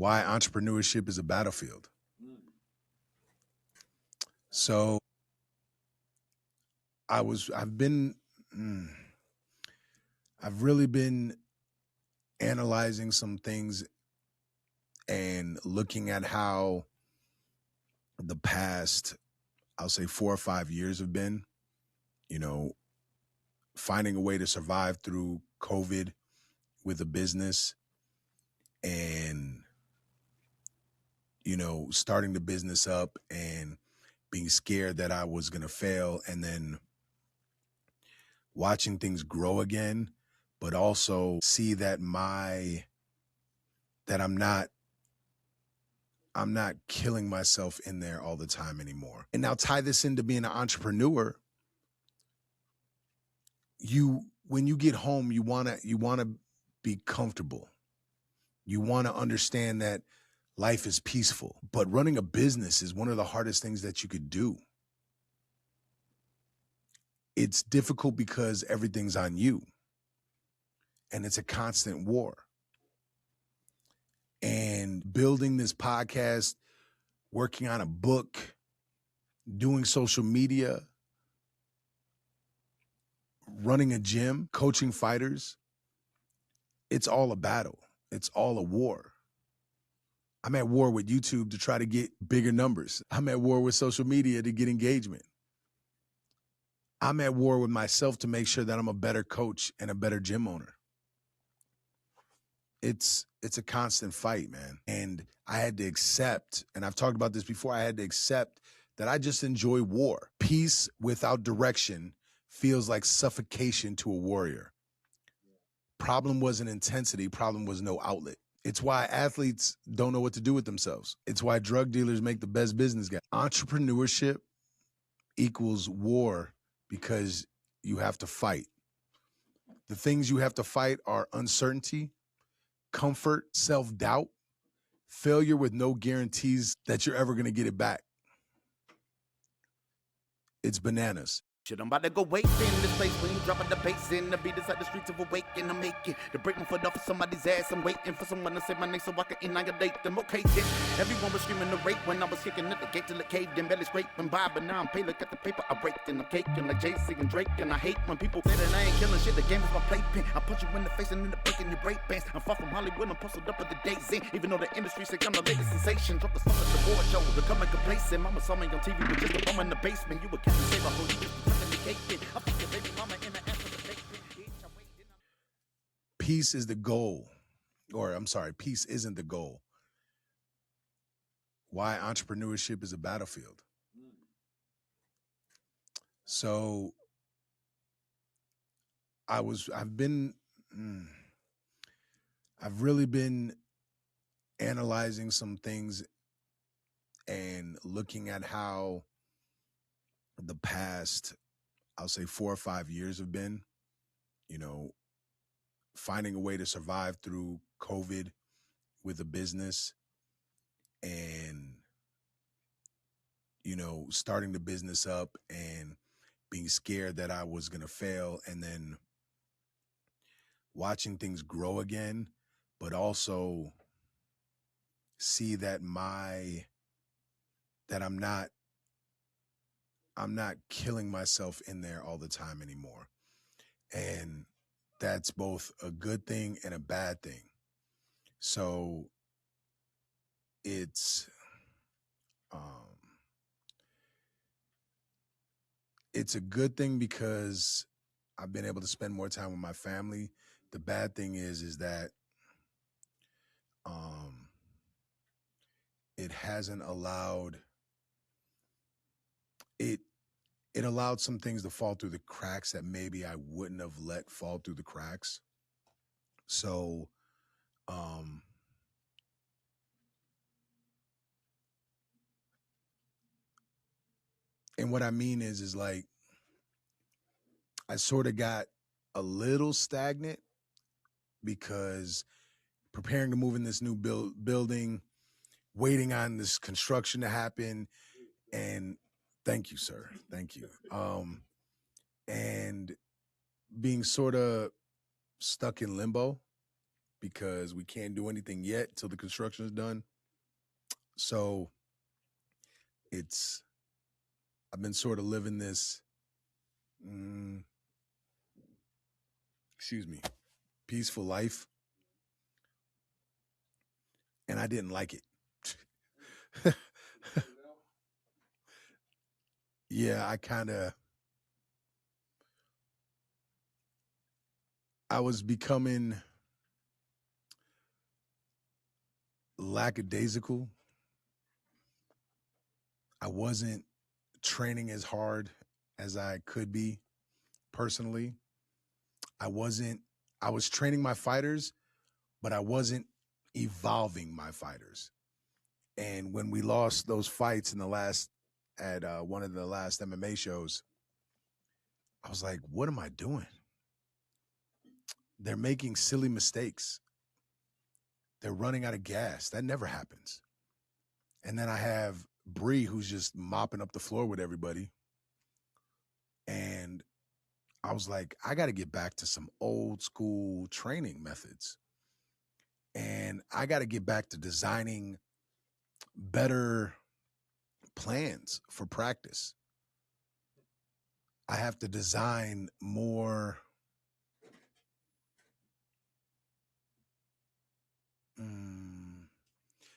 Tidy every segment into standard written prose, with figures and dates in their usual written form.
why entrepreneurship is a battlefield. So I've really been analyzing some things and looking at how the past, I'll say 4 or 5 years have been, finding a way to survive through COVID with a business and, starting the business up and being scared that I was going to fail, and then watching things grow again, but also see that I'm not killing myself in there all the time anymore. And now tie this into being an entrepreneur. When you get home, you want to be comfortable. You want to understand that life is peaceful, but running a business is one of the hardest things that you could do. It's difficult because everything's on you, and it's a constant war. And building this podcast, working on a book, doing social media, running a gym, coaching fighters, it's all a battle. It's all a war. I'm at war with YouTube to try to get bigger numbers. I'm at war with social media to get engagement. I'm at war with myself to make sure that I'm a better coach and a better gym owner. It's a constant fight, man. And I had to accept, and I've talked about this before, I had to accept that I just enjoy war. Peace without direction feels like suffocation to a warrior. Problem wasn't intensity, problem was no outlet. It's why athletes don't know what to do with themselves. It's why drug dealers make the best business guys. Entrepreneurship equals war because you have to fight. The things you have to fight are uncertainty, comfort, self-doubt, failure with no guarantees that you're ever going to get it back. It's bananas. Shit, I'm about to go wait in this place when you dropping the bass in. The beat is at the streets of awaken. I'm making to break my foot off of somebody's ass. I'm waiting for someone to say my name so I can annihilate them. Okay, then everyone was screaming the rape when I was kicking at the gate till it caved in, barely scraping by. But now I'm paid, look at the paper I raked and I'm caking like Jay-Z and Drake. And I hate when people say that I ain't killing shit. The game is my playpen. I punch you in the face and end up breaking your break bands. I'm far from Hollywood, I'm posted up at the days in. Even though the industry say I'm the latest sensation. Drop the stuff at the board show, becoming complacent. Mama saw me on TV with just a bum in the basement. You a Captain Saber, who you just tucking the cake in. I fuck your baby mama in the ass with a fake bitch. Peace is the goal. Or I'm sorry, peace isn't the goal. Why entrepreneurship is a battlefield. So I've really been analyzing some things and looking at how the past, I'll say 4 or 5 years have been, finding a way to survive through COVID with a business and, starting the business up and being scared that I was going to fail, and then watching things grow again, but also see that I'm not killing myself in there all the time anymore. And that's both a good thing and a bad thing. So it's a good thing because I've been able to spend more time with my family. The bad thing is that it hasn't allowed it allowed some things to fall through the cracks that maybe I wouldn't have let fall through the cracks. So and what I mean is like I sort of got a little stagnant because preparing to move in this new building, waiting on this construction to happen, and thank you, sir. Thank you. And being sort of stuck in limbo. because we can't do anything yet till the construction is done. So I've been sort of living this, peaceful life, and I didn't like it. Yeah, I was becoming lackadaisical. I wasn't training as hard as I could be personally. I was training my fighters, but I wasn't evolving my fighters. And when we lost those fights at one of the last MMA shows, I was like, what am I doing? They're making silly mistakes. They're running out of gas. That never happens. And then I have Bree, who's just mopping up the floor with everybody. And I was like, I got to get back to some old school training methods. And I got to get back to designing better plans for practice. I have to design more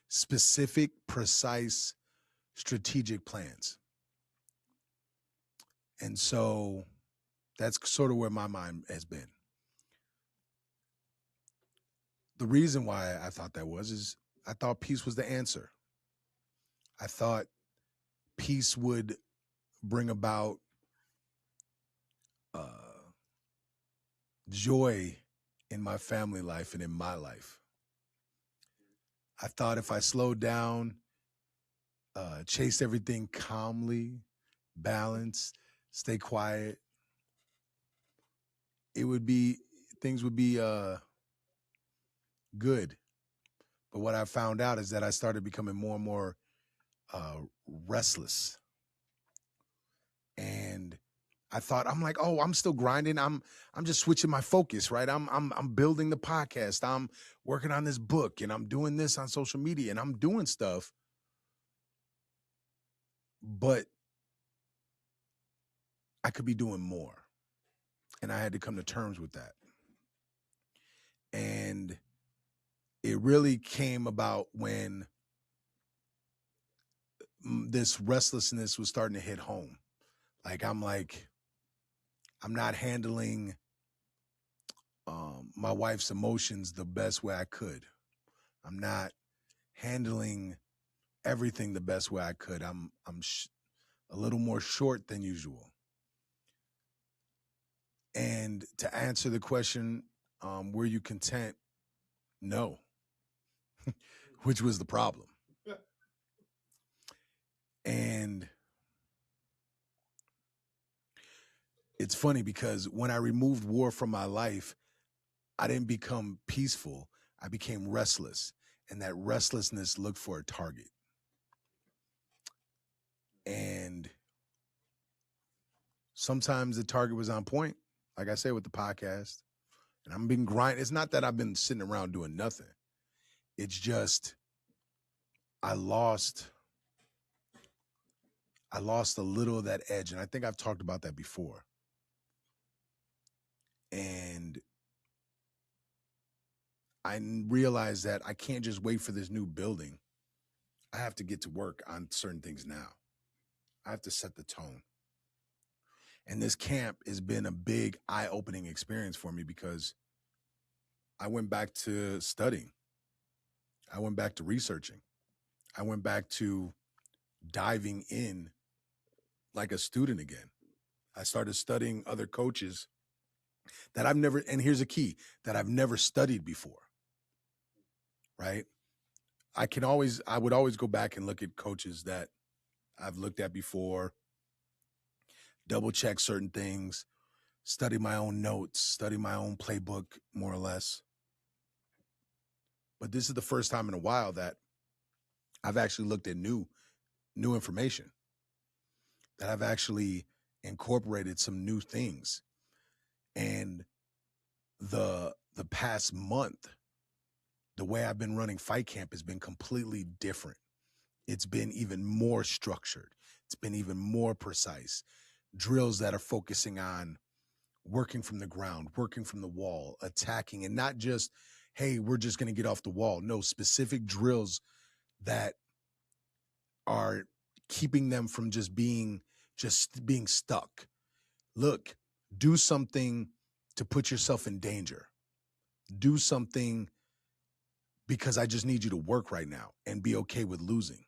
specific, precise, strategic plans. And so that's sort of where my mind has been. The reason why I thought that is I thought peace was the answer. I thought peace would bring about joy in my family life and in my life. I thought if I slowed down, chased everything calmly, balanced, stay quiet, things would be good. But what I found out is that I started becoming more and more restless. And I thought, I'm like, oh, I'm still grinding. I'm just switching my focus, right? I'm building the podcast. I'm working on this book, and I'm doing this on social media, and I'm doing stuff. But I could be doing more. And I had to come to terms with that. And it really came about when this restlessness was starting to hit home. I'm not handling my wife's emotions the best way I could. I'm not handling everything the best way I could. I'm a little more short than usual. And to answer the question, were you content? No, which was the problem. And it's funny because when I removed war from my life, I didn't become peaceful. I became restless. And that restlessness looked for a target. And sometimes the target was on point, like I say with the podcast. And I've been grinding. It's not that I've been sitting around doing nothing. It's just I lost a little of that edge. And I think I've talked about that before. And I realized that I can't just wait for this new building. I have to get to work on certain things now. I have to set the tone. And this camp has been a big eye-opening experience for me because I went back to studying. I went back to researching. I went back to diving in like a student again. I started studying other coaches that I've never, and here's a key, that I've never studied before, right? I would always go back and look at coaches that I've looked at before, double check certain things, study my own notes, study my own playbook, more or less. But this is the first time in a while that I've actually looked at new information, that I've actually incorporated some new things. And the past month the way I've been running Fight Camp has been completely different. It's been even more structured. It's been even more precise. Drills that are focusing on working from the ground, working from the wall, attacking, and not just, hey, we're just going to get off the wall. No, specific drills that are keeping them from just being stuck. Look, do something to put yourself in danger. Do something because I just need you to work right now and be okay with losing.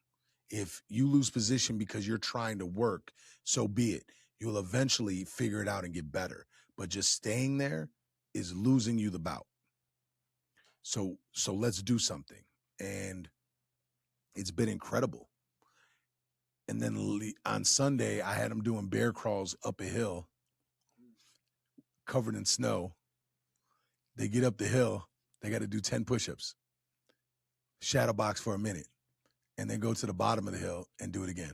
If you lose position because you're trying to work, so be it. You'll eventually figure it out and get better. But just staying there is losing you the bout. So let's do something. And it's been incredible. And then on Sunday, I had them doing bear crawls up a hill covered in snow. They get up the hill. They got to do 10 push-ups, shadow box for a minute, and then go to the bottom of the hill and do it again.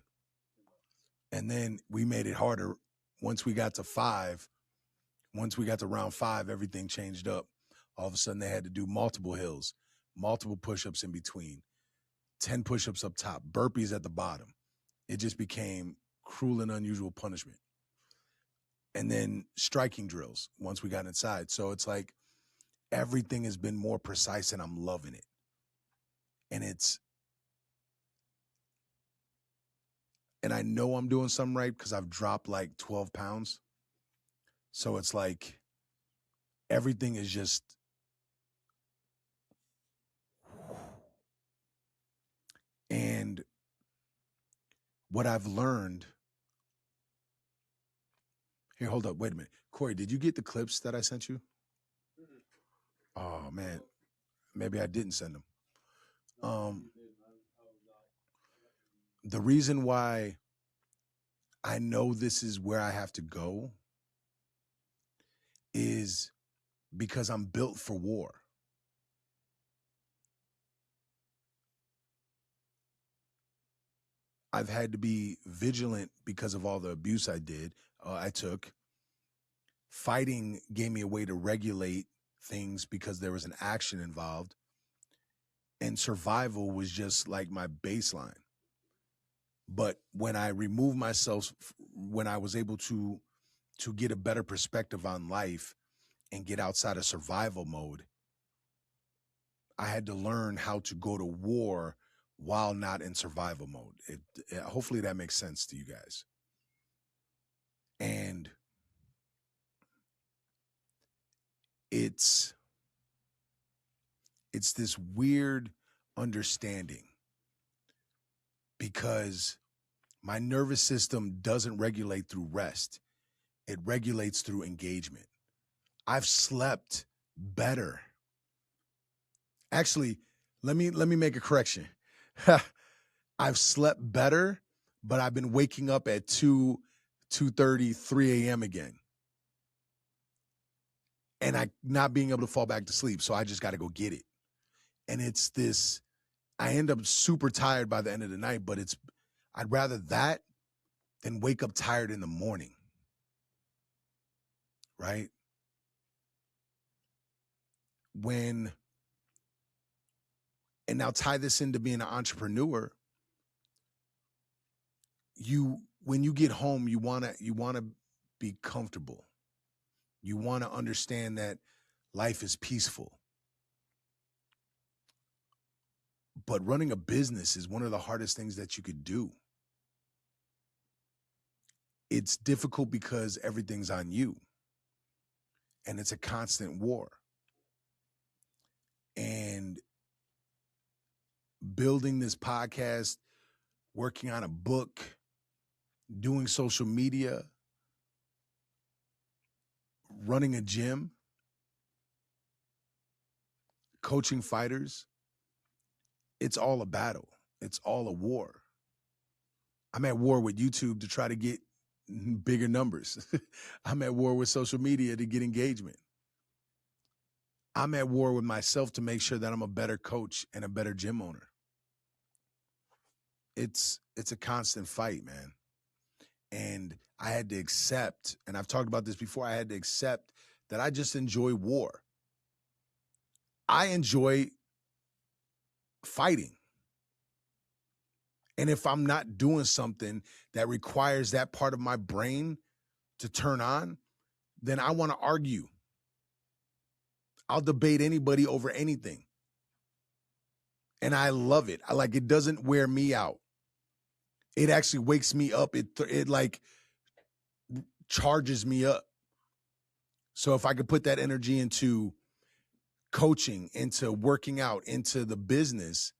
And then we made it harder. Once we got to round 5, everything changed up. All of a sudden, they had to do multiple hills, multiple push-ups in between, 10 push-ups up top, burpees at the bottom. It just became cruel and unusual punishment. And then striking drills once we got inside. So it's like everything has been more precise, and I'm loving it. And I know I'm doing something right because I've dropped like 12 pounds. So it's like everything is just, and what I've learned, here, hold up, wait a minute. Corey, did you get the clips that I sent you? Oh man, maybe I didn't send them. The reason why I know this is where I have to go is because I'm built for war. I've had to be vigilant because of all the abuse I took. Fighting gave me a way to regulate things because there was an action involved. And survival was just like my baseline. But when I removed myself, when I was able to get a better perspective on life and get outside of survival mode, I had to learn how to go to war while not in survival mode. Hopefully that makes sense to you guys. And it's this weird understanding because my nervous system doesn't regulate through rest. It regulates through engagement. I've slept better. Actually, let me make a correction. I've slept better, but I've been waking up at 2:30, 3 a.m. again. And I not being able to fall back to sleep. So I just got to go get it. And it's this, I end up super tired by the end of the night, but I'd rather that than wake up tired in the morning. Right? And now tie this into being an entrepreneur. When you get home, you want to be comfortable. You want to understand that life is peaceful. But running a business is one of the hardest things that you could do. It's difficult because everything's on you. And it's a constant war. And building this podcast, working on a book, doing social media, running a gym, coaching fighters, it's all a battle. It's all a war. I'm at war with YouTube to try to get bigger numbers. I'm at war with social media to get engagement. I'm at war with myself to make sure that I'm a better coach and a better gym owner. It's a constant fight, man. And I had to accept, and I've talked about this before, I had to accept that I just enjoy war. I enjoy fighting. And if I'm not doing something that requires that part of my brain to turn on, then I want to argue. I'll debate anybody over anything. And I love it. It doesn't wear me out. It actually wakes me up. It like charges me up. So if I could put that energy into coaching, into working out, into the business,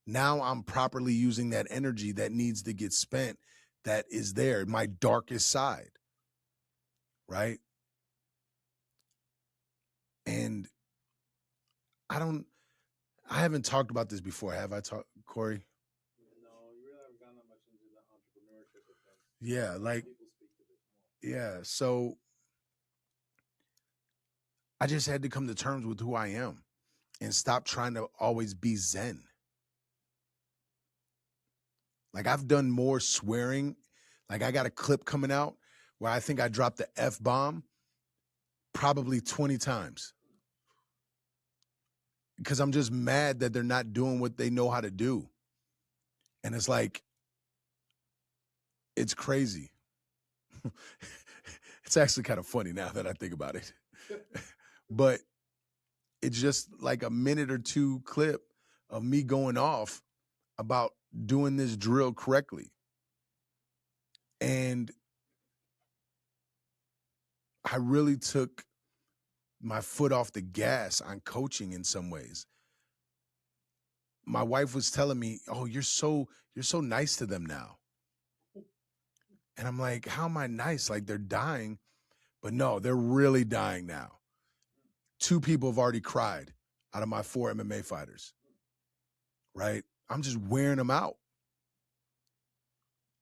now I'm properly using that energy that needs to get spent, that is there, my darkest side, right? And I haven't talked about this before. Have I talked, Corey? No, you really haven't gotten that much into the entrepreneurship of things. Yeah, People speak to this more. yeah. So I just had to come to terms with who I am and stop trying to always be zen. Like, I've done more swearing. Like, I got a clip coming out where I think I dropped the F-bomb probably 20 times. Because I'm just mad that they're not doing what they know how to do. And it's like, it's crazy. It's actually kind of funny now that I think about it. But it's just like a minute or two clip of me going off about doing this drill correctly. And I really took my foot off the gas on coaching in some ways. My wife was telling me, "Oh, you're so nice to them now." And I'm like, "How am I nice? Like, they're dying." But no, they're really dying now. 2 people have already cried out of my 4 MMA fighters, right? I'm just wearing them out.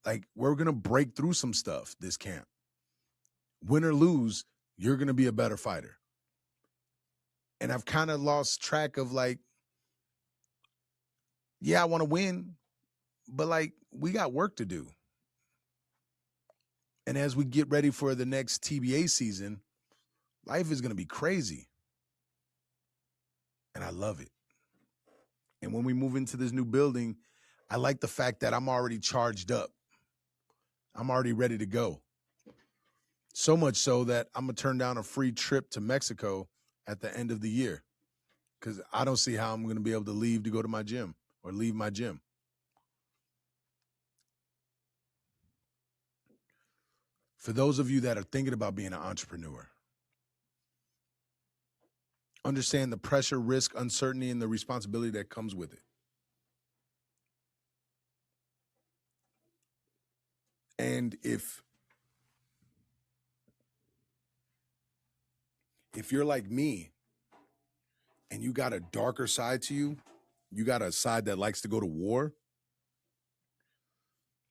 Like, we're going to break through some stuff this camp. Win or lose, you're going to be a better fighter. And I've kind of lost track of, like, yeah, I want to win, but like, we got work to do. And as we get ready for the next TBA season, life is going to be crazy. And I love it. And when we move into this new building, I like the fact that I'm already charged up. I'm already ready to go. So much so that I'm going to turn down a free trip to Mexico at the end of the year, because I don't see how I'm going to be able to leave to go to my gym or leave my gym. For those of you that are thinking about being an entrepreneur, understand the pressure, risk, uncertainty, and the responsibility that comes with it. And if you're like me and you got a darker side to you, you got a side that likes to go to war,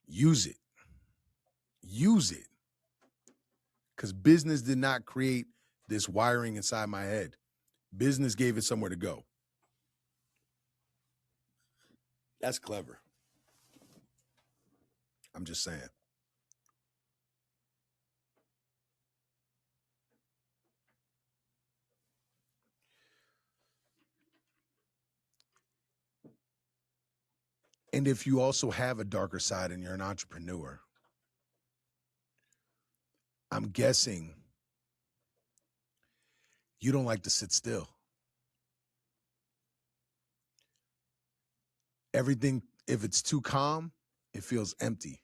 use it. Use it. Because business did not create this wiring inside my head. Business gave it somewhere to go. That's clever. I'm just saying. And if you also have a darker side and you're an entrepreneur, I'm guessing you don't like to sit still. Everything, if it's too calm, it feels empty.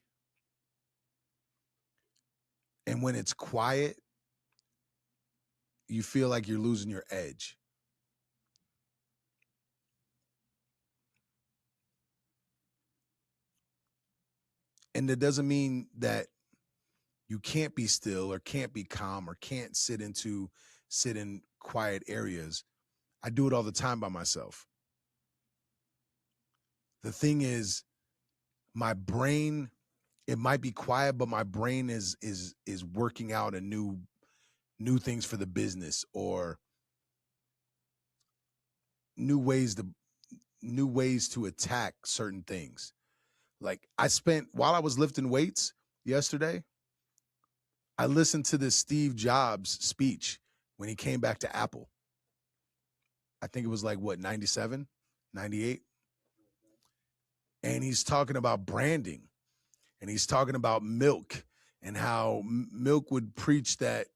And when it's quiet, you feel like you're losing your edge. And it doesn't mean that you can't be still or can't be calm or can't sit in quiet areas. I do it all the time by myself. The thing is, my brain, it might be quiet, but my brain is working out a new things for the business, or new ways to attack certain things. Like, while I was lifting weights yesterday, I listened to this Steve Jobs speech when he came back to Apple. I think it was like, what, 97, 98? And he's talking about branding, and he's talking about milk, and how milk would preach that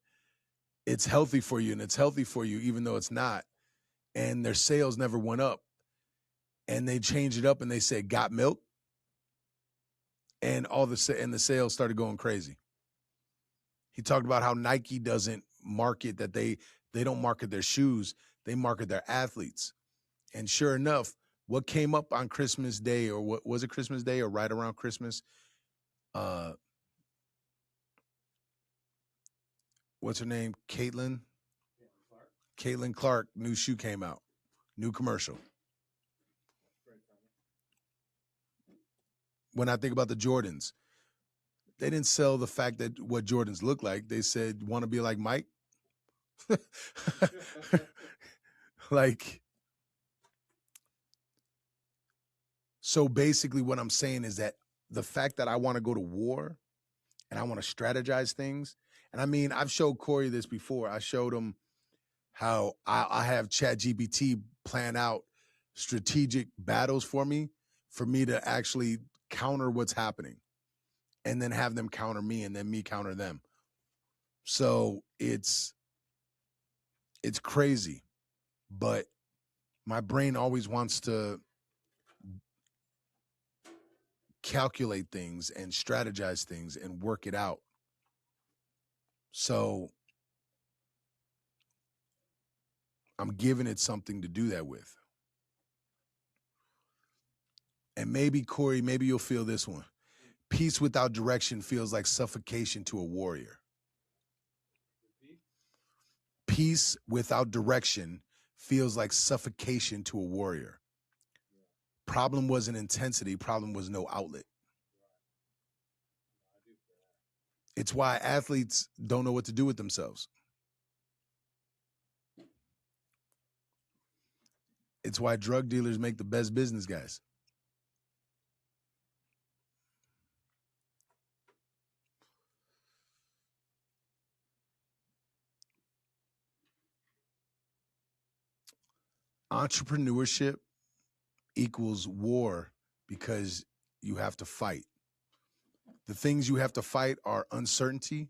it's healthy for you, and it's healthy for you even though it's not. And their sales never went up. And they changed it up and they said, got milk? And the sales started going crazy. He talked about how Nike doesn't market that they don't market their shoes, they market their athletes. And sure enough, what came up on Christmas Day, or what was it, Christmas Day or right around Christmas? What's her name? Caitlin Clark, new shoe came out, new commercial. When I think about the Jordans, they didn't sell the fact that what Jordans look like. They said, want to be like Mike? Like, so basically what I'm saying is that the fact that I want to go to war and I want to strategize things. And I mean, I've showed Corey this before. I showed him how I have ChatGPT plan out strategic battles for me to actually counter what's happening, and then have them counter me, and then me counter them. So it's crazy, but my brain always wants to calculate things and strategize things and work it out. So I'm giving it something to do that with. And maybe, Corey, maybe you'll feel this one. Peace without direction feels like suffocation to a warrior. Peace without direction feels like suffocation to a warrior. Problem wasn't intensity. Problem was no outlet. It's why athletes don't know what to do with themselves. It's why drug dealers make the best business guys. Entrepreneurship equals war because you have to fight. The things you have to fight are uncertainty,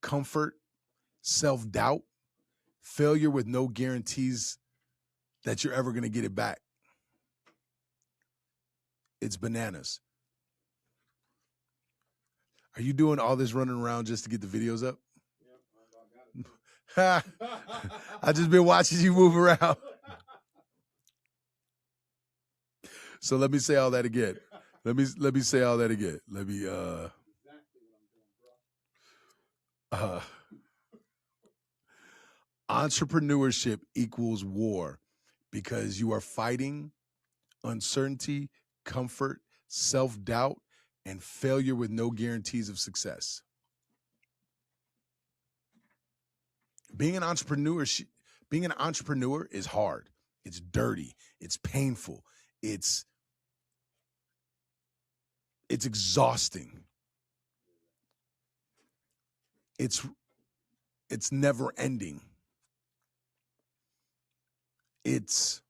comfort, self-doubt, failure with no guarantees that you're ever going to get it back. It's bananas. Are you doing all this running around just to get the videos up? Yep, I just been watching you move around. So let me say all that again. Let me say all that again. Let me entrepreneurship equals war because you are fighting uncertainty, comfort, self-doubt, and failure with no guarantees of success. Being an entrepreneur is hard. It's dirty. It's painful. It's exhausting. It's never ending. It's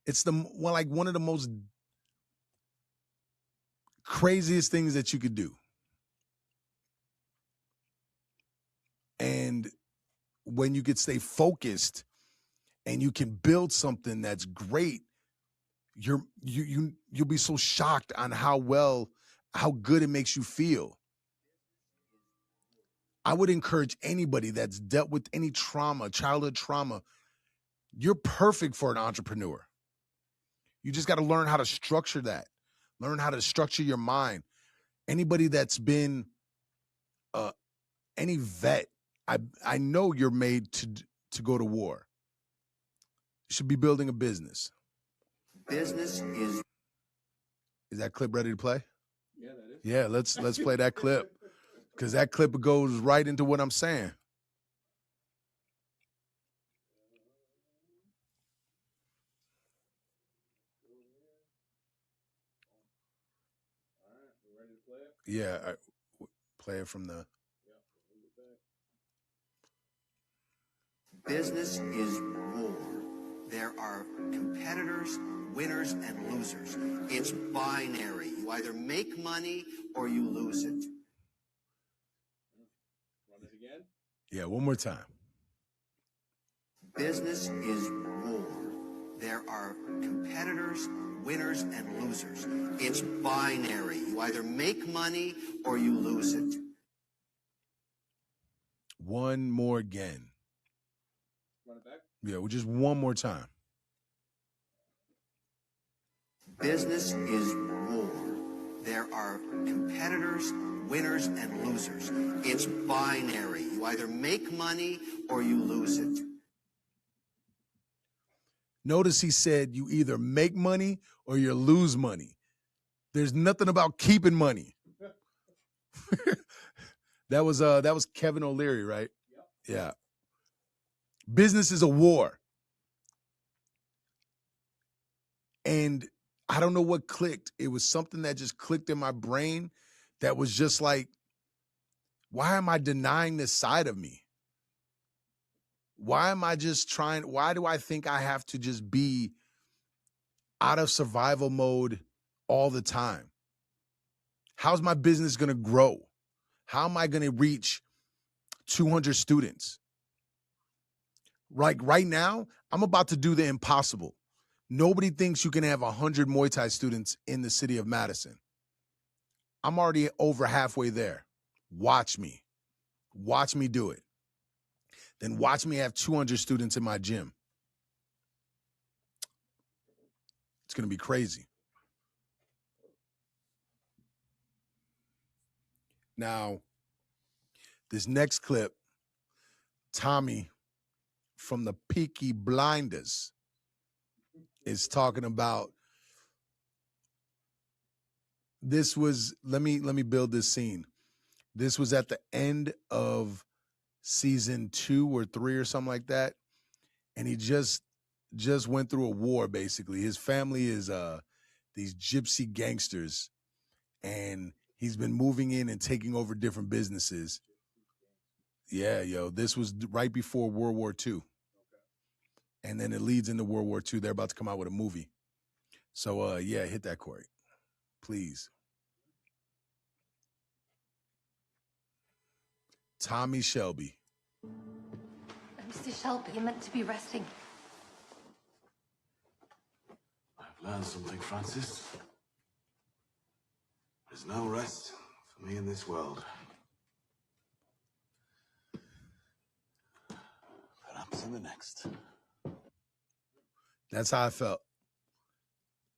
one of the most craziest things that you could do. And when you could stay focused and you can build something that's great, you'll be so shocked on how good it makes you feel. I would encourage anybody that's dealt with any trauma, childhood trauma, you're perfect for an entrepreneur. You just got to learn how to structure that. Learn how to structure your mind. Anybody that's been any vet, I know you're made to go to war. You should be building a business. Is that clip ready to play? Yeah, that is. Yeah, let's play that clip, because that clip goes right into what I'm saying. All right, we ready to play it? Yeah, play it from the. Business is war. There are competitors, winners, and losers. It's binary. You either make money or you lose it. Run it again. Yeah, one more time. Business is war. There are competitors, winners, and losers. It's binary. You either make money or you lose it. One more again. Run it back. Yeah, well, just one more time. Business is war. There are competitors, winners, and losers. It's binary. You either make money or you lose it. Notice he said you either make money or you lose money. There's nothing about keeping money. That was Kevin O'Leary, right? Yep. Yeah. Business is a war. And I don't know what clicked. It was something that just clicked in my brain that was just like, why am I denying this side of me? Why am I just trying? Why do I think I have to just be out of survival mode all the time? How's my business going to grow? How am I going to reach 200 students? Like right now, I'm about to do the impossible. Nobody thinks you can have 100 Muay Thai students in the city of Madison. I'm already over halfway there. Watch me. Watch me do it. Then watch me have 200 students in my gym. It's going to be crazy. Now, this next clip, Tommy from the Peaky Blinders is talking about, this was, let me build this scene. This was at the end of season 2 or 3 or something like that. And he just went through a war, basically. His family is these gypsy gangsters, and he's been moving in and taking over different businesses. Yeah, yo, this was right before World War II. And then it leads into World War II. They're about to come out with a movie. So, yeah, hit that, Corey. Please. Tommy Shelby. Mr. Shelby, you're meant to be resting. I've learned something, Francis. There's no rest for me in this world. Perhaps in the next. That's how I felt.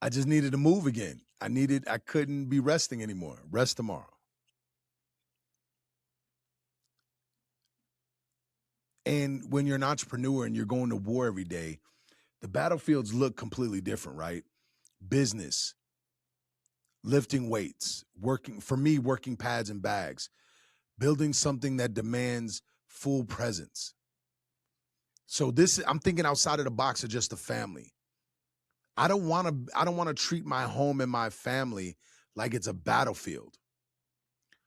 I just needed to move again. I couldn't be resting anymore. Rest tomorrow. And when you're an entrepreneur and you're going to war every day, the battlefields look completely different, right? Business, lifting weights, working pads and bags, building something that demands full presence. So I'm thinking outside of the box of just the family. I don't want to treat my home and my family like it's a battlefield.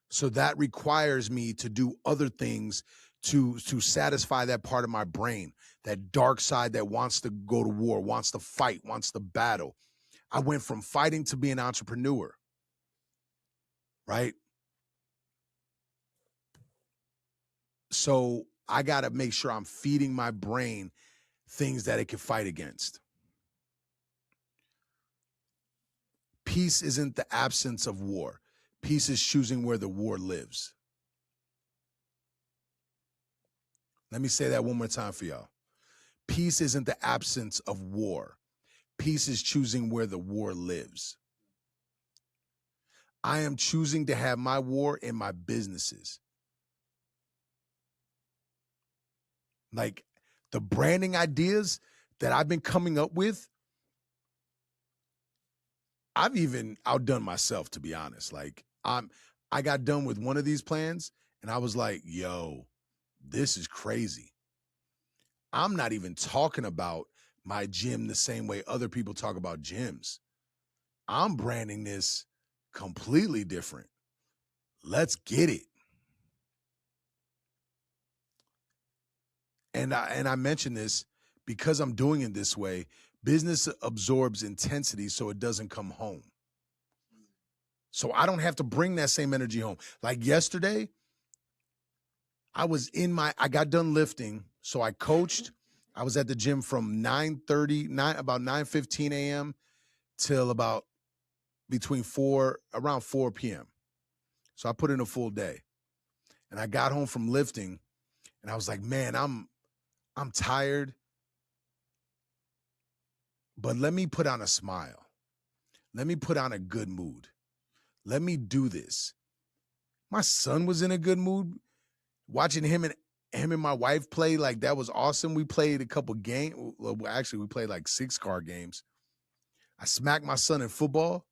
So that requires me to do other things to satisfy that part of my brain, that dark side that wants to go to war, wants to fight, wants to battle. I went from fighting to being an entrepreneur, right? So I got to make sure I'm feeding my brain things that it can fight against. Peace isn't the absence of war. Peace is choosing where the war lives. Let me say that one more time for y'all. Peace isn't the absence of war. Peace is choosing where the war lives. I am choosing to have my war in my businesses. Like the branding ideas that I've been coming up with, I've even outdone myself, to be honest. Like I got done with one of these plans and I was like, yo, this is crazy. I'm not even talking about my gym the same way other people talk about gyms. I'm branding this completely different. Let's get it. And I mentioned this because I'm doing it this way, business absorbs intensity so it doesn't come home. So I don't have to bring that same energy home. Like yesterday, I got done lifting, so I coached. I was at the gym from about 9:15 a.m. till about around 4 p.m. So I put in a full day. And I got home from lifting and I was like, man, I'm tired, but let me put on a smile. Let me put on a good mood. Let me do this. My son was in a good mood. Watching him and my wife play, like, that was awesome. We played a couple games. Well, actually, we played like 6-card games. I smacked my son in football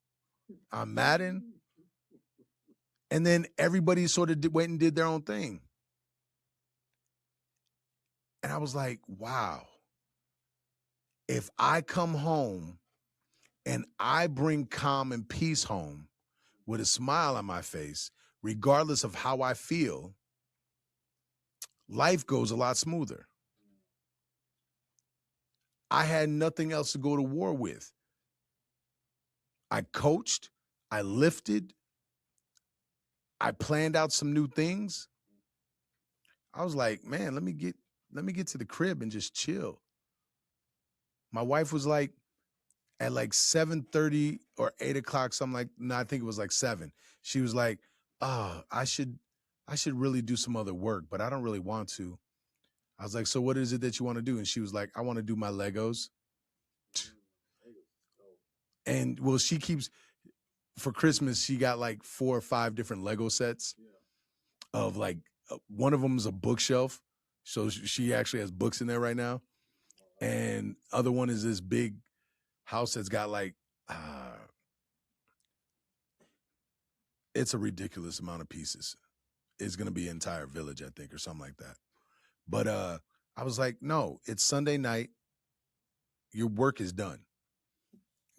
on Madden. And then everybody sort of went and did their own thing. And I was like, wow, if I come home and I bring calm and peace home with a smile on my face, regardless of how I feel, life goes a lot smoother. I had nothing else to go to war with. I coached, I lifted, I planned out some new things. I was like, man, let me get to the crib and just chill. My wife was like, at like 7:30 or 8 o'clock, something like, no, I think it was like 7. She was like, oh, I should really do some other work, but I don't really want to. I was like, so what is it that you want to do? And she was like, I want to do my Legos. And well, for Christmas, she got like 4 or 5 different Lego sets of like, one of them is a bookshelf. So she actually has books in there right now. And other one is this big house that's got like, it's a ridiculous amount of pieces. It's going to be an entire village, I think, or something like that. But I was like, no, it's Sunday night. Your work is done.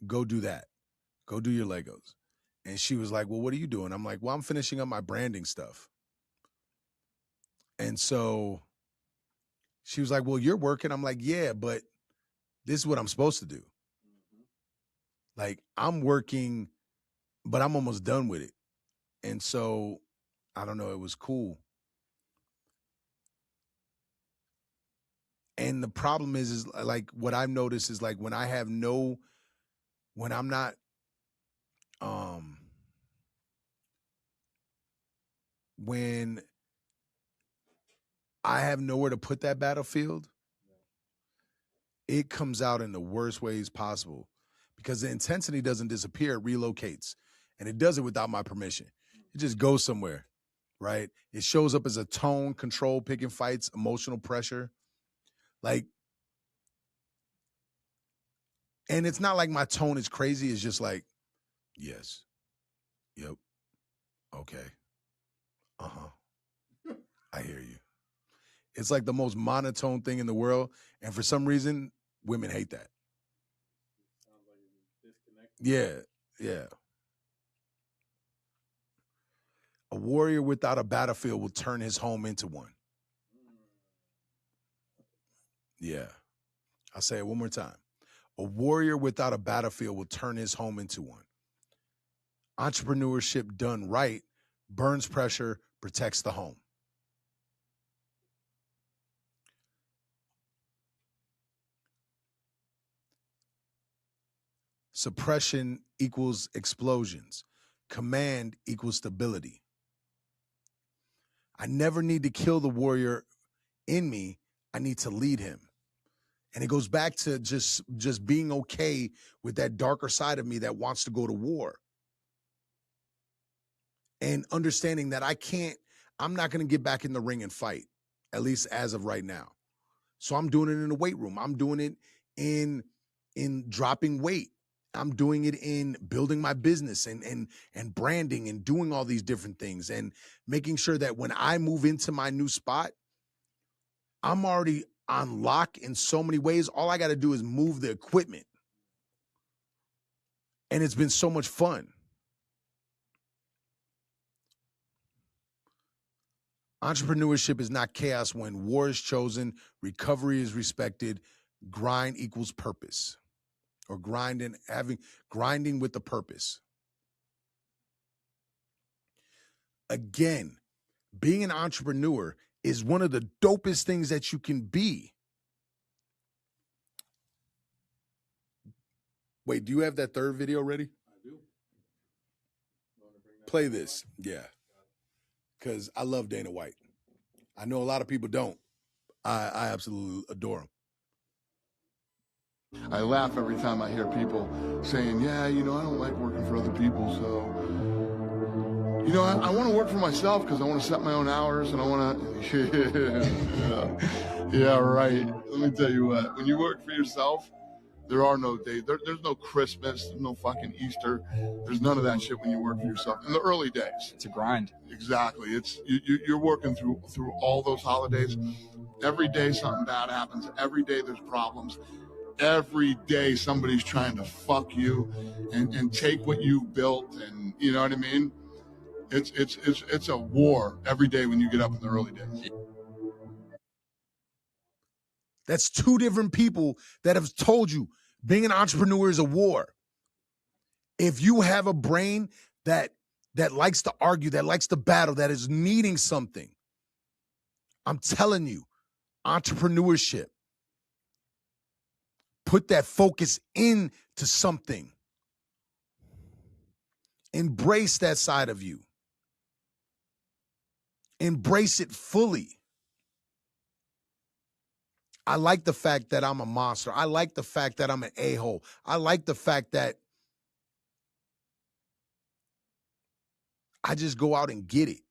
Go do that. Go do your Legos. And she was like, well, what are you doing? I'm like, well, I'm finishing up my branding stuff. And so she was like, well, you're working. I'm like, yeah, but this is what I'm supposed to do. Like, I'm working, but I'm almost done with it. And so, I don't know, it was cool. And the problem is like, what I've noticed is like, when I'm not, when I have nowhere to put that battlefield, it comes out in the worst ways possible because the intensity doesn't disappear, it relocates. And it does it without my permission. It just goes somewhere, right? It shows up as a tone, control, picking fights, emotional pressure. Like, and it's not like my tone is crazy. It's just like, yes, yep, okay, I hear you. It's like the most monotone thing in the world. And for some reason, women hate that. Sounds like you're disconnected. Yeah. A warrior without a battlefield will turn his home into one. Yeah. I'll say it one more time. A warrior without a battlefield will turn his home into one. Entrepreneurship done right burns pressure, protects the home. Suppression equals explosions. Command equals stability. I never need to kill the warrior in me. I need to lead him. And it goes back to just being okay with that darker side of me that wants to go to war. And understanding that I'm not going to get back in the ring and fight, at least as of right now. So I'm doing it in the weight room. I'm doing it in dropping weight. I'm doing it in building my business and branding and doing all these different things and making sure that when I move into my new spot, I'm already on lock in so many ways. All I got to do is move the equipment. And it's been so much fun. Entrepreneurship is not chaos when war is chosen, recovery is respected, grind equals purpose, or grinding with the purpose. Again, being an entrepreneur is one of the dopest things that you can be. Wait, do you have that third video ready? I do. Play this. Yeah. Because I love Dana White. I know a lot of people don't. I absolutely adore him. I laugh every time I hear people saying, yeah, you know, I don't like working for other people, so, you know, I want to work for myself because I want to set my own hours and I want to, yeah, right. Let me tell you what, when you work for yourself, there are no days, there's no Christmas, there's no fucking Easter, there's none of that shit when you work for yourself. In the early days. It's a grind. Exactly. It's you're working through all those holidays. Every day something bad happens. Every day there's problems. Every day somebody's trying to fuck you and take what you built, and you know what I mean? It's a war every day when you get up in the early days. That's two different people that have told you being an entrepreneur is a war. If you have a brain that likes to argue, that likes to battle, that is needing something, I'm telling you, entrepreneurship, put that focus into something. Embrace that side of you. Embrace it fully. I like the fact that I'm a monster. I like the fact that I'm an a-hole. I like the fact that I just go out and get it.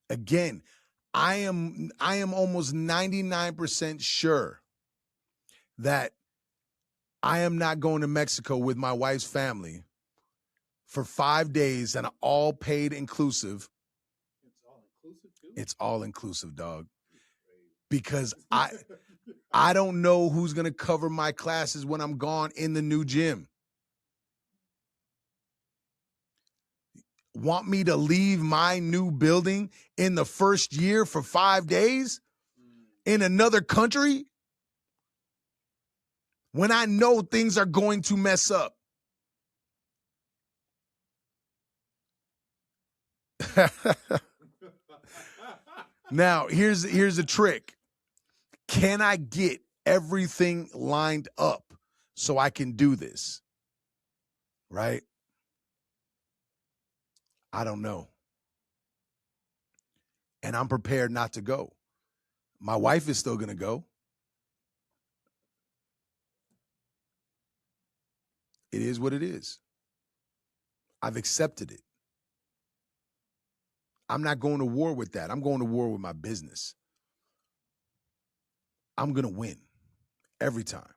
Again, I am almost 99% sure that I am not going to Mexico with my wife's family for 5 days and all paid inclusive. It's all inclusive too? It's all inclusive, dog. Because I don't know who's going to cover my classes when I'm gone in the new gym. Want me to leave my new building in the first year for 5 days in another country when I know things are going to mess up? Now, here's the trick. Can I get everything lined up so I can do this? Right? I don't know. And I'm prepared not to go. My wife is still going to go. It is what it is. I've accepted it. I'm not going to war with that. I'm going to war with my business. I'm going to win every time.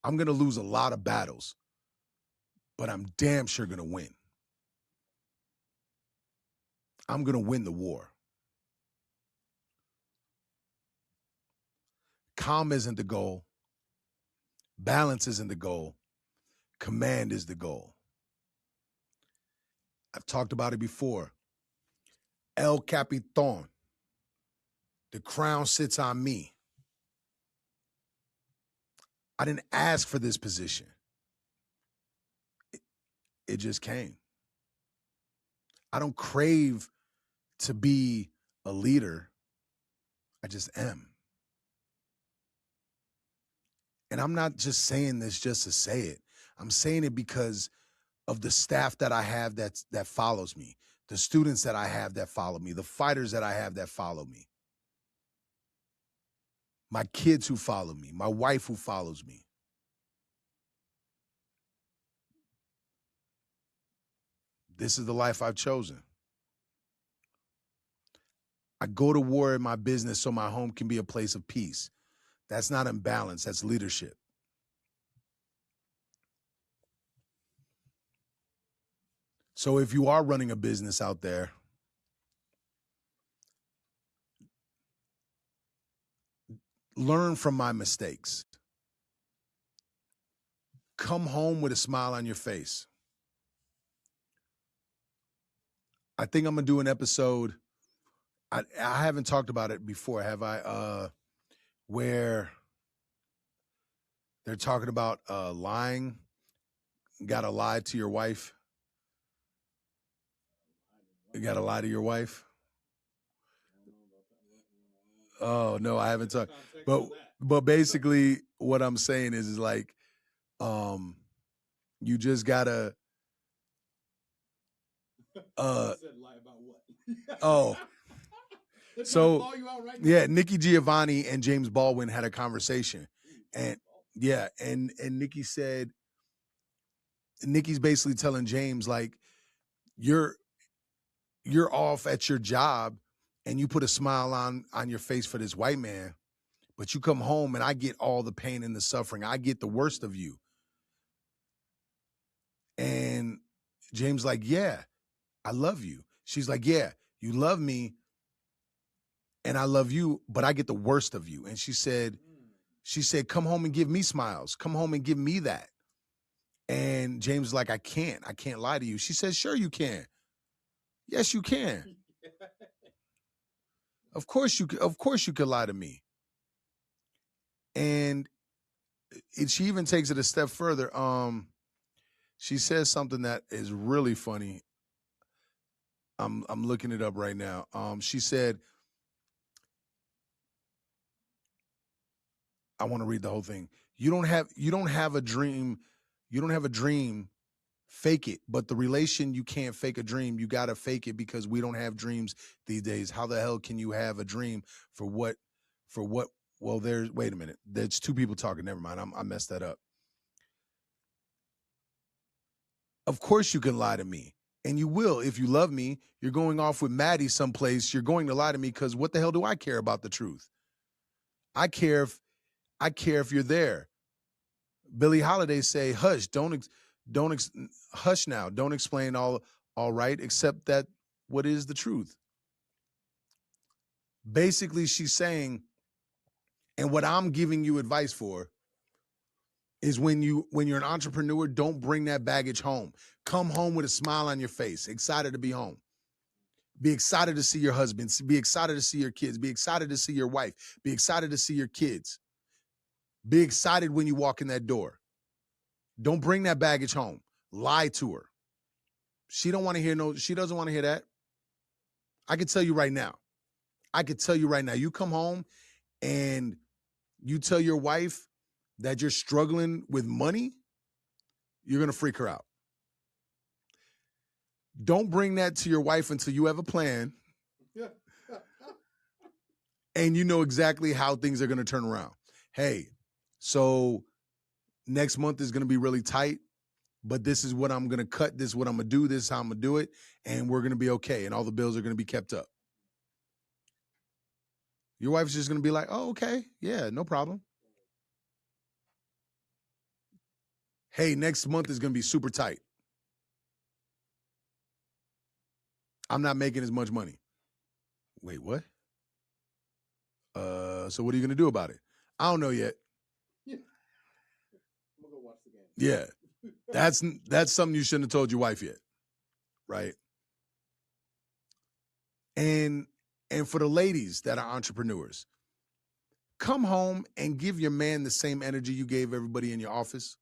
I'm going to lose a lot of battles, but I'm damn sure going to win. I'm going to win the war. Calm isn't the goal. Balance isn't the goal. Command is the goal. I've talked about it before. El Capitan. The crown sits on me. I didn't ask for this position. It just came. I don't crave to be a leader. I just am. And I'm not just saying this just to say it. I'm saying it because of the staff that I have that follows me, the students that I have that follow me, the fighters that I have that follow me, my kids who follow me, my wife who follows me. This is the life I've chosen. I go to war in my business so my home can be a place of peace. That's not imbalance, that's leadership. So if you are running a business out there, learn from my mistakes. Come home with a smile on your face. I think I'm going to do an episode. I haven't talked about it before, have I? where they're talking about lying. Gotta lie to your wife. You gotta lie to your wife. Oh no, I haven't talked. But basically, what I'm saying is like, you just gotta. Lie about what? Oh, They're trying to so call you out right now. yeah, Nikki Giovanni and James Baldwin had a conversation, and yeah, and Nikki said, Nikki's basically telling James like, you're off at your job, and you put a smile on your face for this white man, but you come home and I get all the pain and the suffering. I get the worst of you. And James like, yeah, I love you. She's like, yeah, you love me and I love you, but I get the worst of you. And she said, come home and give me smiles. Come home and give me that. And James is like, I can't lie to you. She says, sure you can. Yes, you can. Of course you could lie to me. And she even takes it a step further. She says something that is really funny. I'm looking it up right now. She said, I want to read the whole thing. You don't have a dream. You don't have a dream. Fake it. But the relation, you can't fake a dream. You got to fake it because we don't have dreams these days. How the hell can you have a dream for what? Well, wait a minute. There's two people talking. Never mind. I messed that up. Of course you can lie to me. And you will. If you love me, you're going off with Maddie someplace. You're going to lie to me because what the hell do I care about the truth? I care if you're there. Billie Holiday say, hush, hush now. Don't explain all right, except that what is the truth. Basically, she's saying, and what I'm giving you advice for is when you're an entrepreneur, don't bring that baggage home. Come home with a smile on your face, excited to be home. Be excited to see your husband. Be excited to see your kids. Be excited to see your wife. Be excited to see your kids. Be excited when you walk in that door. Don't bring that baggage home. Lie to her. She doesn't want to hear that. I can tell you right now. You come home and you tell your wife that you're struggling with money, you're going to freak her out. Don't bring that to your wife until you have a plan and you know exactly how things are going to turn around. Hey, so next month is going to be really tight, but this is what I'm going to cut. This is what I'm going to do. This is how I'm going to do it. And we're going to be okay. And all the bills are going to be kept up. Your wife's just going to be like, oh, okay. Yeah, no problem. Hey, next month is going to be super tight. I'm not making as much money. Wait, what? So what are you going to do about it? I don't know yet. I'm gonna go watch the game. Yeah. That's something you shouldn't have told your wife yet. Right? And for the ladies that are entrepreneurs, come home and give your man the same energy you gave everybody in your office,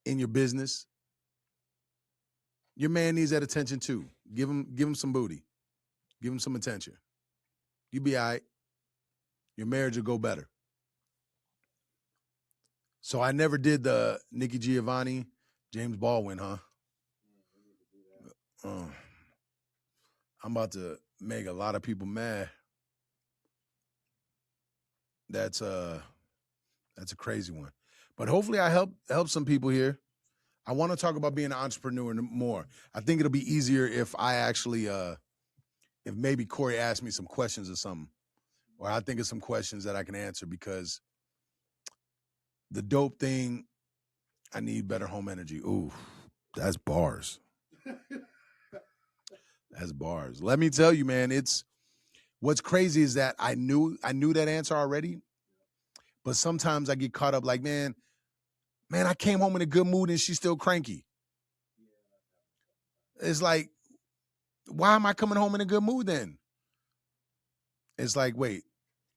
in your business. Your man needs that attention too. Give him some booty. Give him some attention. You be all right. Your marriage will go better. So I never did the Nikki Giovanni, James Baldwin, huh? I'm about to make a lot of people mad. That's a crazy one. But hopefully I help some people here. I want to talk about being an entrepreneur more. I think it'll be easier if I actually if maybe Corey asked me some questions or something. Or I think of some questions that I can answer, because the dope thing, I need better home energy. Ooh, that's bars. That's bars. Let me tell you, man, what's crazy is that I knew that answer already, but sometimes I get caught up like, man, I came home in a good mood and she's still cranky. It's like, why am I coming home in a good mood then? It's like, wait,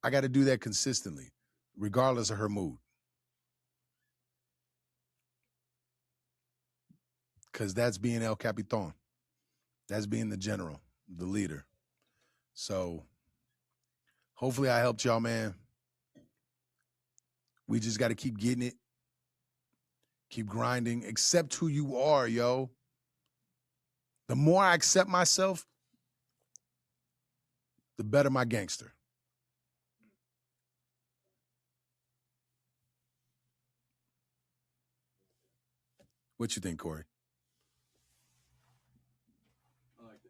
I got to do that consistently, regardless of her mood. Because that's being El Capitan. That's being the general, the leader. So hopefully I helped y'all, man. We just got to keep getting it. Keep grinding. Accept who you are, yo. The more I accept myself, the better my gangster. What you think, Corey? I like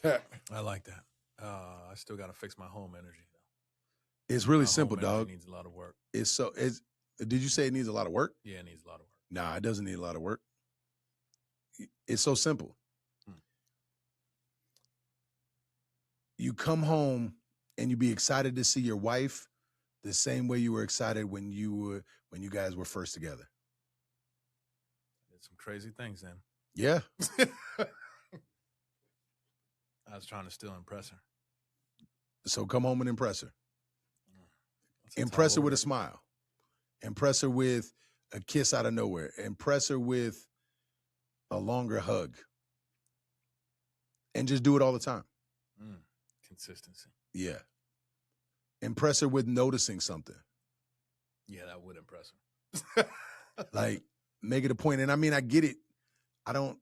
that. It's I like that. I still got to fix my home energy, though. really My simple, home energy dog. needs a lot of work. Did you say it needs a lot of work? Yeah, it needs a lot of work. Nah, it doesn't need a lot of work. It's so simple. You come home and you be excited to see your wife the same way you were excited when you guys were first together. Did some crazy things then. Yeah. I was trying to still impress her. So come home and impress her. That's a Impress her tall with a order. smile. Impress her with a kiss out of nowhere. Impress her with a longer hug. And just do it all the time. Consistency. Yeah. Impress her with noticing something. Yeah, that would impress her. Like, make it a point. And I mean, I get it. I don't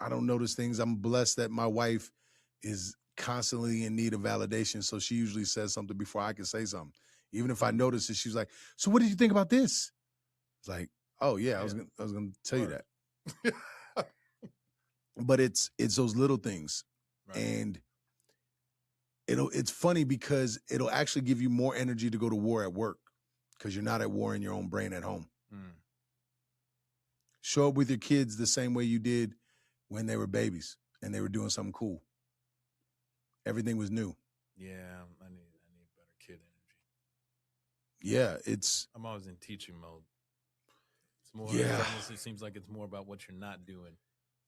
notice things. I'm blessed that my wife is constantly in need of validation. So she usually says something before I can say something. Even if I notice it, she's like, so what did you think about this? It's like, oh yeah, I was gonna tell you that. But it's those little things. Right. And it's funny because it'll actually give you more energy to go to war at work because you're not at war in your own brain at home. Show up with your kids the same way you did when they were babies and they were doing something cool. Everything was new. Yeah, I need better kid energy. Yeah, I'm always in teaching mode. It's more. Yeah. It seems like it's more about what you're not doing.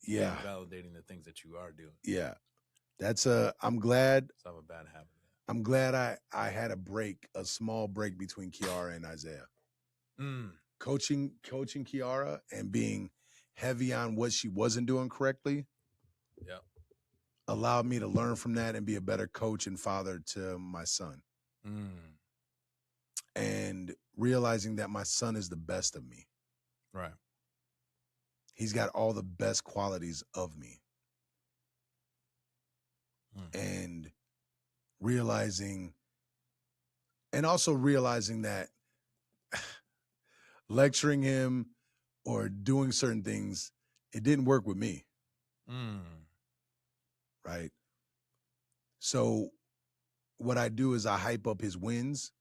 Yeah. And validating the things that you are doing. Yeah. I'm glad. So I have a bad habit. I'm glad I had a small break between Kiara and Isaiah. Coaching Kiara and being heavy on what she wasn't doing correctly. Yeah. Allowed me to learn from that and be a better coach and father to my son. And realizing that my son is the best of me. Right. He's got all the best qualities of me. And also realizing that lecturing him or doing certain things, it didn't work with me. Right? So what I do is I hype up his wins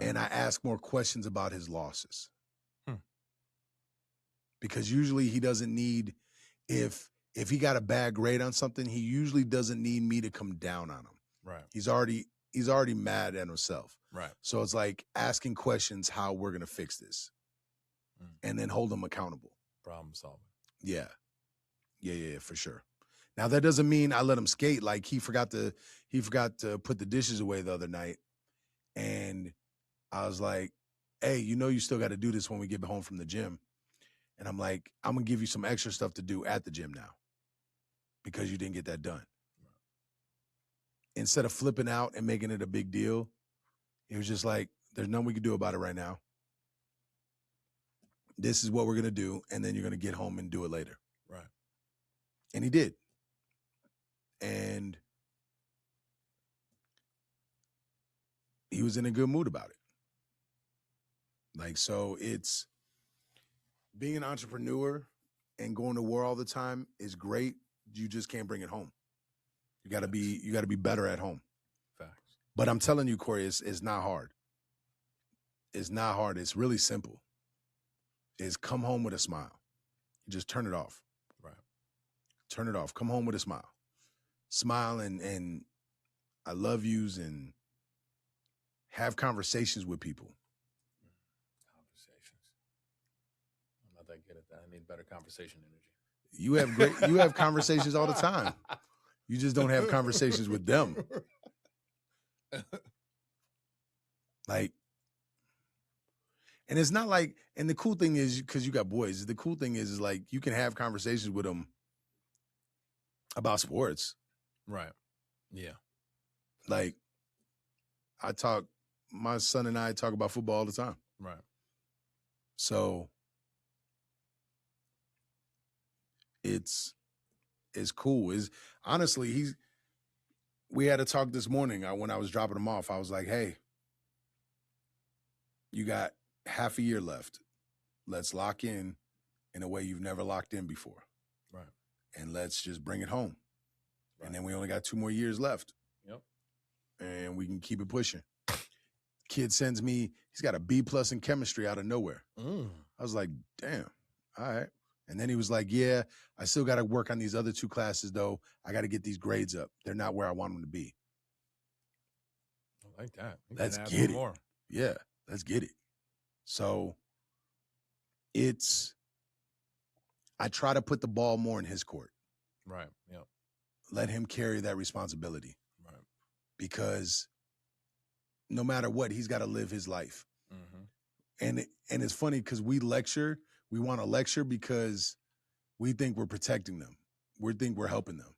and I ask more questions about his losses. Because usually he doesn't need, if he got a bad grade on something, he usually doesn't need me to come down on him. Right. He's already mad at himself. Right. So it's like asking questions how we're going to fix this and then hold him accountable. Problem solving. Yeah, for sure. Now that doesn't mean I let him skate. Like he forgot to put the dishes away the other night. And I was like, hey, you still got to do this when we get home from the gym. And I'm like, I'm going to give you some extra stuff to do at the gym now because you didn't get that done. Instead of flipping out and making it a big deal, it was just like, there's nothing we can do about it right now. This is what we're going to do, and then you're going to get home and do it later. Right. And he did. And he was in a good mood about it. Like, so it's being an entrepreneur and going to war all the time is great. You just can't bring it home. You got to be better at home. Facts. But I'm telling you, Corey, it's not hard. It's not hard. It's really simple. It's come home with a smile. You just turn it off. Right. Turn it off. Come home with a smile. Smile and I love yous and have conversations with people. Conversations. I'm not that good at that. I need better conversation energy. You have conversations all the time. You just don't have conversations with them. Like, and it's not like, and the cool thing is, because you got boys, the cool thing is like you can have conversations with them about sports. Right. Yeah. Like, my son and I talk about football all the time. Right. So it's cool. Honestly, we had a talk this morning when I was dropping him off. I was like, hey, you got half a year left. Let's lock in a way you've never locked in before. Right. And let's just bring it home. Right. And then we only got 2 more years left. Yep. And we can keep it pushing. Kid sends me, he's got a B+ in chemistry out of nowhere. I was like, damn, all right. And then he was like, yeah, I still got to work on these other 2 classes, though. I got to get these grades up. They're not where I want them to be. I like that. Let's get it. More. Yeah, let's get it. So I try to put the ball more in his court. Right, yep. Let him carry that responsibility. Right. Because no matter what, he's got to live his life. Mm-hmm. And it's funny because we want to lecture because we think we're protecting them. We think we're helping them.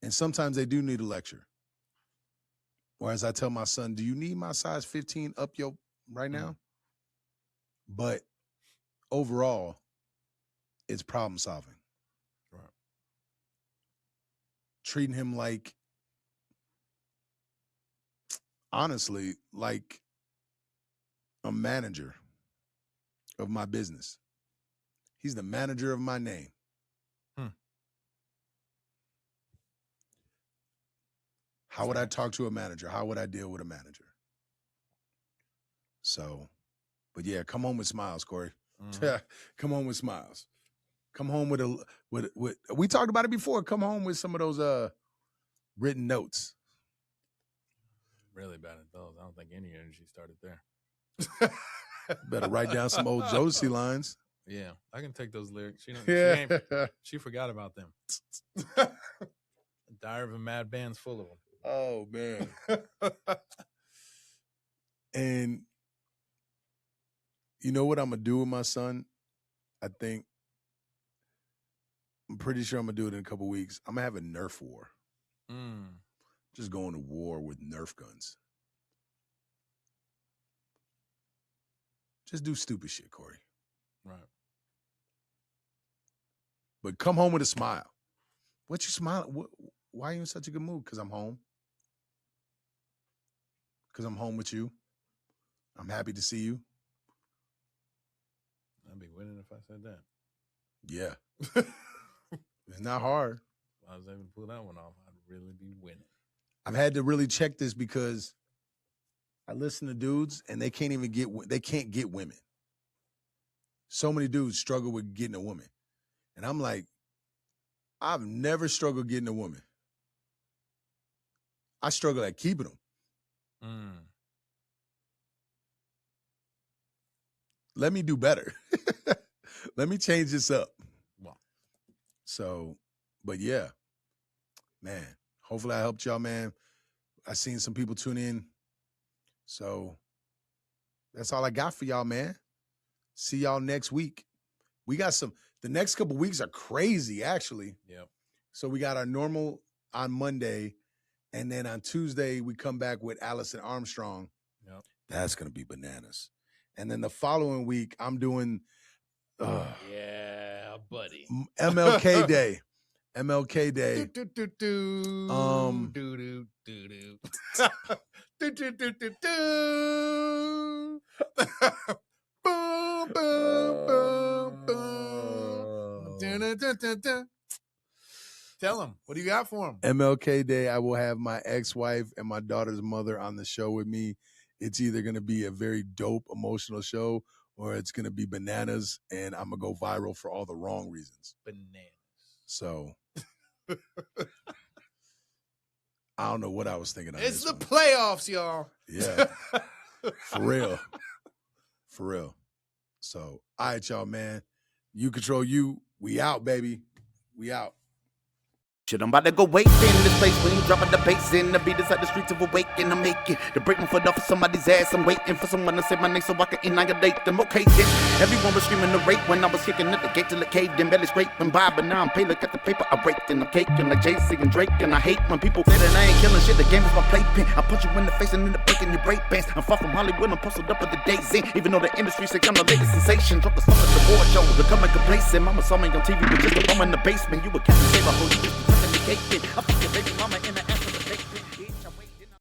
And sometimes they do need a lecture. Whereas I tell my son, do you need my size 15 up your right now? But overall, it's problem solving. Right. Treating him like, honestly, like a manager of my business. He's the manager of my name. How would I talk to a manager? How would I deal with a manager? So, but yeah, come home with smiles, Corey. Come home with smiles. Come home with we talked about it before. Come home with some of those written notes. Really bad at those. I don't think any energy started there. Better write down some old Jodeci lines. Yeah, I can take those lyrics. Yeah. She forgot about them. Diary of a Mad Band's full of them. Oh, man. And you know what I'm going to do with my son? I'm pretty sure I'm going to do it in a couple weeks. I'm going to have a Nerf war. Just going to war with Nerf guns. Just do stupid shit, Corey. Right. But come home with a smile. What you smiling? Why are you in such a good mood? Because I'm home. Because I'm home with you. I'm happy to see you. I'd be winning if I said that. Yeah. It's not hard. If I was able to pull that one off, I'd really be winning. I've had to really check this because I listen to dudes and they can't get women. So many dudes struggle with getting a woman. And I'm like, I've never struggled getting a woman. I struggle at keeping them. Let me do better. Let me change this up. Wow. So, but yeah, man, hopefully I helped y'all, man. I seen some people tune in. So that's all I got for y'all, man. See y'all next week. We got the next couple weeks are crazy, actually. Yep. So we got our normal on Monday, and then on Tuesday, we come back with Allison Armstrong. Yep. That's going to be bananas. And then the following week, I'm doing yeah, buddy. MLK Day. MLK Day. Tell him, what do you got for him? MLK Day, I will have my ex-wife and my daughter's mother on the show with me. It's either going to be a very dope, emotional show, or it's going to be bananas, and I'm going to go viral for all the wrong reasons. Bananas. So, I don't know what I was thinking. It's the playoffs, y'all. Yeah. For real. For real. So, all right, y'all, man. You control you. We out, baby. We out. Shit, I'm about to go wait in this place when you dropping the bass in. The beat is at the streets of awaken. I'm making to break my foot off of somebody's ass. I'm waiting for someone to say my name so I can annihilate them. Okay, then everyone was screaming the rape when I was kicking at the gate till it caved in. Belly scraping by, but now I'm paid. Look at the paper I raked and I'm caking like Jay-Z and Drake. And I hate when people say that I ain't killing shit. The game is my playpen. I punch you in the face and end up breaking your break bands. I'm far from Hollywood. I'm posted up at the days in. Even though the industry say I'm the latest sensation. Drop the song at the board show. Becoming complacent. Mama saw me on TV with just a bum in the basement. You would catch me save a whole you just I think your baby mama in